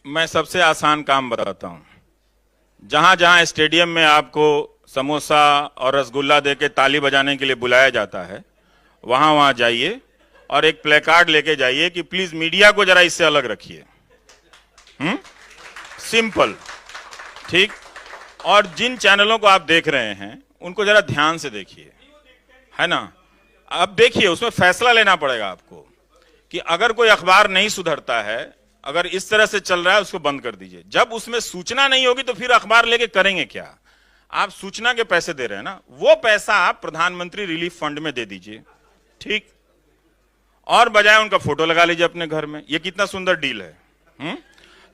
मैं सबसे आसान काम बताता हूं। जहां जहां स्टेडियम में आपको समोसा और रसगुल्ला देके ताली बजाने के लिए बुलाया जाता है, वहां वहां जाइए और एक प्लेकार्ड लेके जाइए कि प्लीज मीडिया को जरा इससे अलग रखिए। सिंपल, ठीक। और जिन चैनलों को आप देख रहे हैं उनको जरा ध्यान से देखिए, है ना। अब देखिए, उसमें फैसला लेना पड़ेगा आपको कि अगर कोई अखबार नहीं सुधरता है, अगर इस तरह से चल रहा है, उसको बंद कर दीजिए। जब उसमें सूचना नहीं होगी तो फिर अखबार लेके करेंगे क्या? आप सूचना के पैसे दे रहे हैं ना, वो पैसा आप प्रधानमंत्री रिलीफ फंड में दे दीजिए, ठीक। और बजाय उनका फोटो लगा लीजिए अपने घर में। ये कितना सुंदर डील है।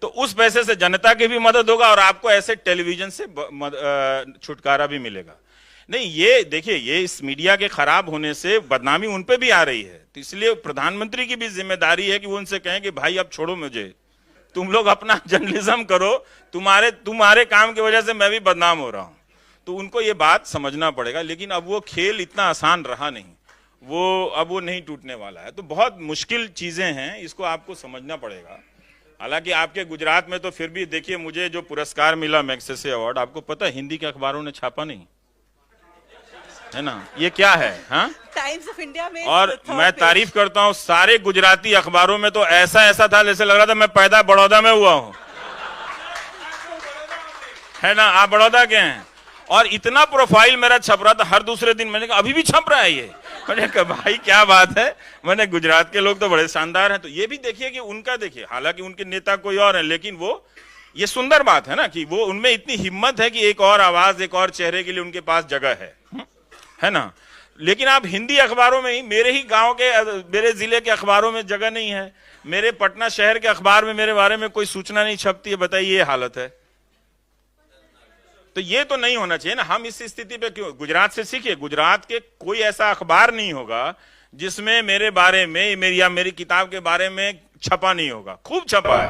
तो उस पैसे से जनता की भी मदद होगा और आपको ऐसे टेलीविजन से छुटकारा भी मिलेगा। नहीं, ये देखिए, ये इस मीडिया के खराब होने से बदनामी उन पे भी आ रही है। तो इसलिए प्रधानमंत्री की भी जिम्मेदारी है कि वो उनसे कहें कि भाई अब छोड़ो मुझे, तुम लोग अपना जर्नलिज्म करो, तुम्हारे काम की वजह से मैं भी बदनाम हो रहा हूं। तो उनको ये बात समझना पड़ेगा। लेकिन अब वो खेल इतना आसान रहा नहीं, अब वो नहीं टूटने वाला है। तो बहुत मुश्किल चीजें हैं, इसको आपको समझना पड़ेगा। हालांकि आपके गुजरात में तो फिर भी देखिए, मुझे जो पुरस्कार मिला मैग्सेसे अवार्ड, आपको पता है हिंदी के अखबारों ने छापा नहीं, है ना। ये क्या है? हाँ, टाइम्स ऑफ इंडिया में। और मैं तारीफ करता हूं, सारे गुजराती अखबारों में तो ऐसा था जैसे लग रहा था मैं पैदा बड़ौदा में हुआ हूं, है ना। आप बड़ौदा के हैं और इतना प्रोफाइल मेरा छप रहा था हर दूसरे दिन। मैंने कहा अभी भी छप रहा है ये। मैंने कहा भाई क्या बात है। मैंने गुजरात के लोग तो बड़े शानदार हैं। तो ये भी देखिए कि उनका देखिए, हालांकि उनके नेता कोई और है, लेकिन वो, ये सुंदर बात है ना कि वो, उनमें इतनी हिम्मत है कि एक और आवाज, एक और चेहरे के लिए उनके पास जगह है ना। लेकिन आप हिंदी अखबारों में ही, मेरे ही गांव के, मेरे जिले के अखबारों में जगह नहीं है, मेरे पटना शहर के अखबार में मेरे बारे में कोई सूचना नहीं छपती है। बताइए, ये हालत है। तो ये तो नहीं होना चाहिए ना। हम इस स्थिति पे क्यों? गुजरात से सीखिए। गुजरात के कोई ऐसा अखबार नहीं होगा जिसमें मेरे बारे में, मेरी किताब के बारे में छपा नहीं होगा। खूब छपा है।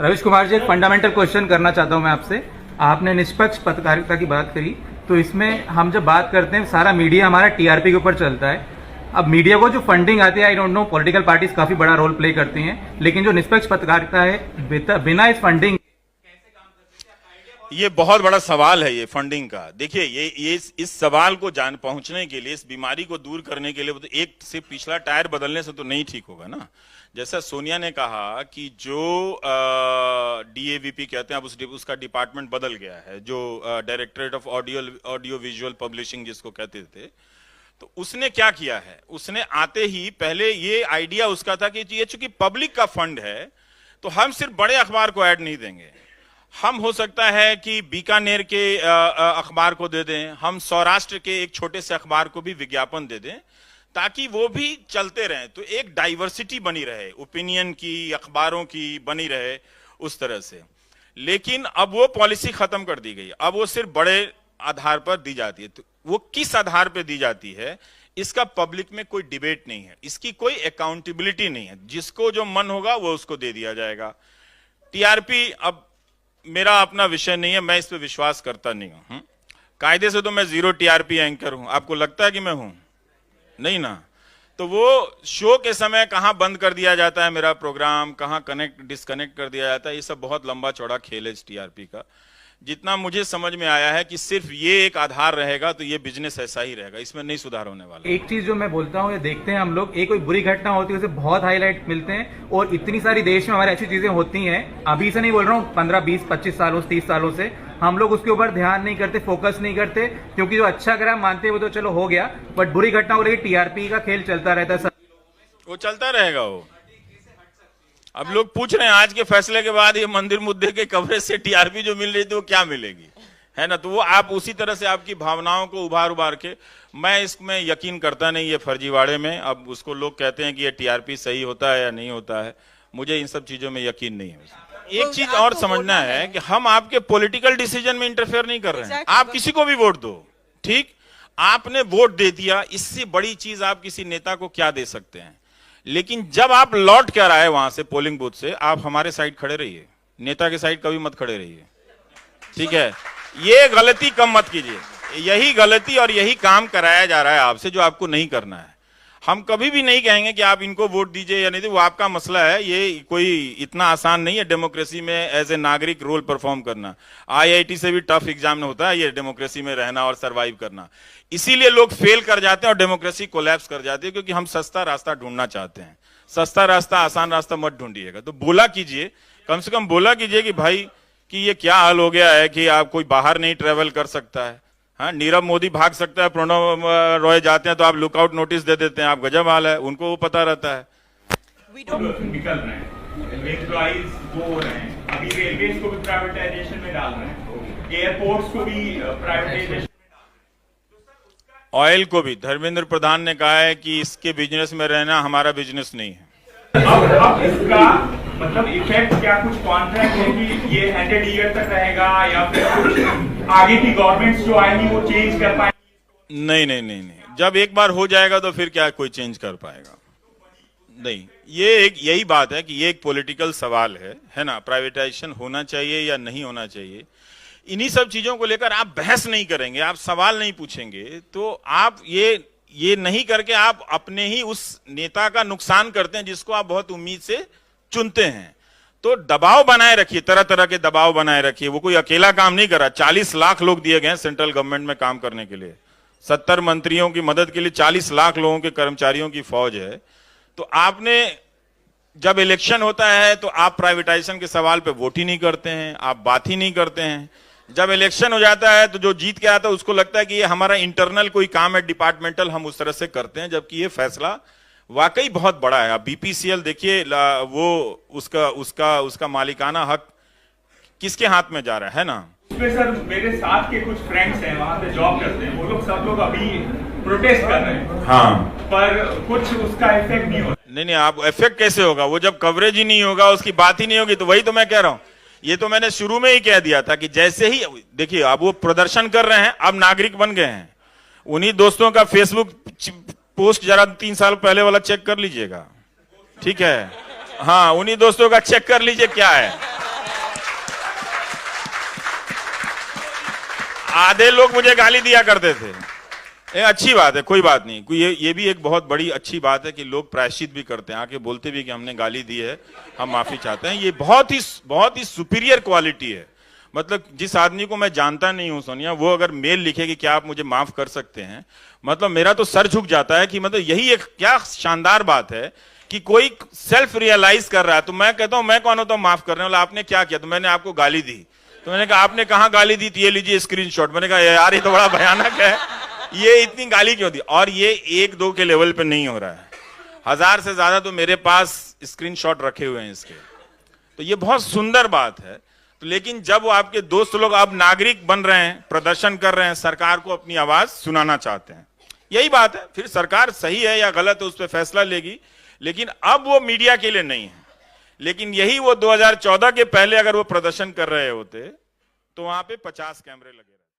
रवीश कुमार जी, एक फंडामेंटल क्वेश्चन करना चाहता हूं मैं आपसे। आपने निष्पक्ष पत्रकारिता की बात करी, तो इसमें हम जब बात करते हैं, सारा मीडिया हमारा टीआरपी के ऊपर चलता है। अब मीडिया को जो फंडिंग आती है, I don't know, political parties काफी बड़ा रोल प्ले करती हैं, लेकिन जो निष्पक्ष पत्रकारिता है, बिना इस फंडिंग, ये बहुत बड़ा सवाल है ये फंडिंग का। देखिए, ये इस सवाल को पहुंचने के लिए, इस बीमारी को दूर करने के लिए, तो एक से पिछला टायर बदलने से तो नहीं ठीक होगा ना। जैसा सोनिया ने कहा कि जो डीएवीपी कहते हैं, अब उसका डिपार्टमेंट बदल गया है, जो directorate of audio visual publishing जिसको कहते थे। तो उसने क्या किया है, उसने आते ही पहले ये आइडिया उसका था कि ये चूंकि पब्लिक का फंड है तो हम सिर्फ बड़े अखबार को ऐड नहीं देंगे, हम हो सकता है कि बीकानेर के अखबार को दे दें, हम सौराष्ट्र के एक छोटे से अखबार को भी विज्ञापन दे दें, ताकि वो भी चलते रहें। तो एक डाइवर्सिटी बनी रहे, ओपिनियन की, अखबारों की बनी रहे, उस तरह से। लेकिन अब वो पॉलिसी खत्म कर दी गई। अब वो सिर्फ बड़े आधार पर दी जाती है। तो वो किस आधार पर दी जाती है, इसका पब्लिक में कोई डिबेट नहीं है, इसकी कोई अकाउंटेबिलिटी नहीं है। जिसको जो मन होगा वो उसको दे दिया जाएगा। टीआरपी अब मेरा अपना विषय नहीं है, मैं इस पे विश्वास करता नहीं हूं। कायदे से तो मैं 0 टीआरपी एंकर हूं। आपको लगता है कि मैं हूं? नहीं ना। तो वो शो के समय कहां बंद कर दिया जाता है मेरा प्रोग्राम, कहां डिस्कनेक्ट कर दिया जाता है, ये सब बहुत लंबा चौड़ा खेल है इस टीआरपी का। जितना मुझे समझ में आया है कि सिर्फ ये एक आधार रहेगा तो ये बिजनेस ऐसा ही रहेगा, इसमें नहीं सुधार होने वाला। एक चीज जो मैं बोलता हूँ, ये देखते हैं हम लोग, एक कोई बुरी घटना होती है उसे बहुत हाईलाइट मिलते हैं, और इतनी सारी देश में हमारे ऐसी चीजें होती हैं, अभी से नहीं बोल रहा हूँ, 15, 20, 25 सालों, 30 सालों से हम लोग उसके ऊपर ध्यान नहीं करते, फोकस नहीं करते, क्योंकि जो अच्छा अगर हम मानते हैं वो तो चलो हो गया, बट बुरी घटना हो रही, टीआरपी का खेल चलता रहता है। वो चलता रहेगा। वो अब लोग पूछ रहे हैं आज के फैसले के बाद ये मंदिर मुद्दे के कवरेज से टीआरपी जो मिल रही थी वो क्या मिलेगी, है ना। तो वो आप उसी तरह से आपकी भावनाओं को उभार के, मैं इसमें यकीन करता नहीं ये फर्जीवाड़े में। अब उसको लोग कहते हैं कि ये टीआरपी सही होता है या नहीं होता है, मुझे इन सब चीजों में यकीन नहीं है। एक चीज और समझना है कि हम आपके पॉलिटिकल डिसीजन में इंटरफेयर नहीं कर रहे हैं। आप किसी को भी वोट दो, ठीक, आपने वोट दे दिया, इससे बड़ी चीज आप किसी नेता को क्या दे सकते हैं। लेकिन जब आप लौट कर आए वहां से, पोलिंग बूथ से, आप हमारे साइड खड़े रहिए, नेता के साइड कभी मत खड़े रहिए, ठीक है। ये गलती कम मत कीजिए। यही गलती और यही काम कराया जा रहा है आपसे जो आपको नहीं करना है। हम कभी भी नहीं कहेंगे कि आप इनको वोट दीजिए या नहीं दीजिए, वो आपका मसला है। ये कोई इतना आसान नहीं है डेमोक्रेसी में एज ए नागरिक रोल परफॉर्म करना। आईआईटी से भी टफ एग्जाम होता है ये डेमोक्रेसी में रहना और सरवाइव करना। इसीलिए लोग फेल कर जाते हैं और डेमोक्रेसी कोलैप्स कर जाती है, क्योंकि हम सस्ता रास्ता ढूंढना चाहते हैं। सस्ता रास्ता, आसान रास्ता मत ढूंढिएगा। तो बोला कीजिए, कम से कम बोला कीजिए कि भाई कि ये क्या हाल हो गया है कि आप कोई बाहर नहीं ट्रेवल कर सकता है। हाँ, नीरव मोदी भाग सकता है, प्रणब रॉय जाते हैं तो आप लुकआउट नोटिस दे देते हैं। आप गजब हाल है, उनको वो पता रहता है। निकल रहे हैं, एम्प्लॉइज वो हो रहे हैं, अभी रेलवेज को भी प्राइवेटाइजेशन में डाल रहे हैं, एयरपोर्ट्स को भी प्राइवेटाइजेशन। ऑयल को भी धर्मेंद्र प्रधान ने कहा है कि इसके बिजनेस में रहना हमारा बिजनेस नहीं है। अब इसका मतलब इफेक्ट क्या, कुछ कॉन्ट्रैक्ट है कि ये 100 ईयर तक रहेगा या फिर कुछ आगे की गवर्नमेंट्स जो आएंगी वो चेंज कर पाएंगी? नहीं नहीं नहीं नहीं, जब एक बार हो जाएगा तो फिर क्या कोई चेंज कर पाएगा? नहीं, ये एक यही बात है कि ये एक पॉलिटिकल सवाल है ना, प्राइवेटाइजेशन होना चाहिए या नहीं होना चाहिए। इन्हीं सब चीजों को लेकर आप बहस नहीं करेंगे, आप सवाल नहीं पूछेंगे, तो आप ये नहीं करके आप अपने ही उस नेता का नुकसान करते हैं जिसको आप बहुत उम्मीद से चुनते हैं। तो दबाव बनाए रखिए, तरह तरह के दबाव बनाए रखिए। वो कोई अकेला काम नहीं कर रहा। 40 लाख लोग दिए गए हैं सेंट्रल गवर्नमेंट में काम करने के लिए, 70 मंत्रियों की मदद के लिए 40 लाख लोगों के कर्मचारियों की फौज है। तो आपने जब इलेक्शन होता है तो आप प्राइवेटाइजेशन के सवाल पे वोट ही नहीं करते हैं, आप बात ही नहीं करते हैं। जब इलेक्शन हो जाता है तो जो जीत के आता है उसको लगता है कि ये हमारा इंटरनल कोई काम है, डिपार्टमेंटल, हम उस तरह से करते हैं, जबकि ये फैसला वाकई बहुत बड़ा है। आप बीपीसीएल देखिए, वो उसका मालिकाना हक किसके हाथ में जा रहा है ना। उसमें सर मेरे साथ के कुछ फ्रेंड्स हैं, वहां पे जॉब करते हैं, वो लोग सब लोग अभी प्रोटेस्ट कर रहे हैं। हाँ, पर कुछ उसका इफेक्ट नहीं होता। नहीं, आप इफेक्ट कैसे होगा? वो जब कवरेज ही नहीं होगा, उसकी बात ही नहीं होगी, तो वही तो मैं कह रहा हूं। ये तो मैंने शुरू में ही कह दिया था कि जैसे ही देखिए अब वो प्रदर्शन कर रहे हैं, अब नागरिक बन गए हैं। उन्हीं दोस्तों का फेसबुक पोस्ट जरा 3 साल पहले वाला चेक कर लीजिएगा, ठीक है? हाँ, उन्हीं दोस्तों का चेक कर लीजिए क्या है। आधे लोग मुझे गाली दिया करते थे। अच्छी बात है, कोई बात नहीं। ये भी एक बहुत बड़ी अच्छी बात है कि लोग प्रायश्चित भी करते हैं, आके बोलते भी कि हमने गाली दी है, हम माफी चाहते हैं। ये बहुत ही सुपीरियर क्वालिटी है। मतलब जिस आदमी को मैं जानता नहीं हूं सोनिया, वो अगर मेल लिखे कि क्या आप मुझे माफ कर सकते हैं, मतलब मेरा तो सर झुक जाता है कि मतलब यही एक क्या शानदार बात है कि कोई सेल्फ रियलाइज कर रहा है। तो मैं कहता हूं मैं कौन होता हूं माफ करने वाला? आपने क्या किया? तो मैंने आपको गाली दी। तो मैंने कहा आपने कहां गाली दी? ये लीजिए स्क्रीनशॉट। मैंने कहा यार ये तो बड़ा भयानक है, ये इतनी गाली क्यों दी? और ये 1-2 के लेवल पे नहीं हो रहा है, 1000 से ज्यादा तो मेरे पास स्क्रीनशॉट रखे हुए हैं इसके। तो ये बहुत सुंदर बात है। तो लेकिन जब वो आपके दोस्त लोग अब नागरिक बन रहे हैं, प्रदर्शन कर रहे हैं, सरकार को अपनी आवाज सुनाना चाहते हैं, यही बात है। फिर सरकार सही है या गलत है उस पर फैसला लेगी, लेकिन अब वो मीडिया के लिए नहीं है। लेकिन यही वो 2014 के पहले अगर वो प्रदर्शन कर रहे होते तो वहां पे 50 कैमरे लगे।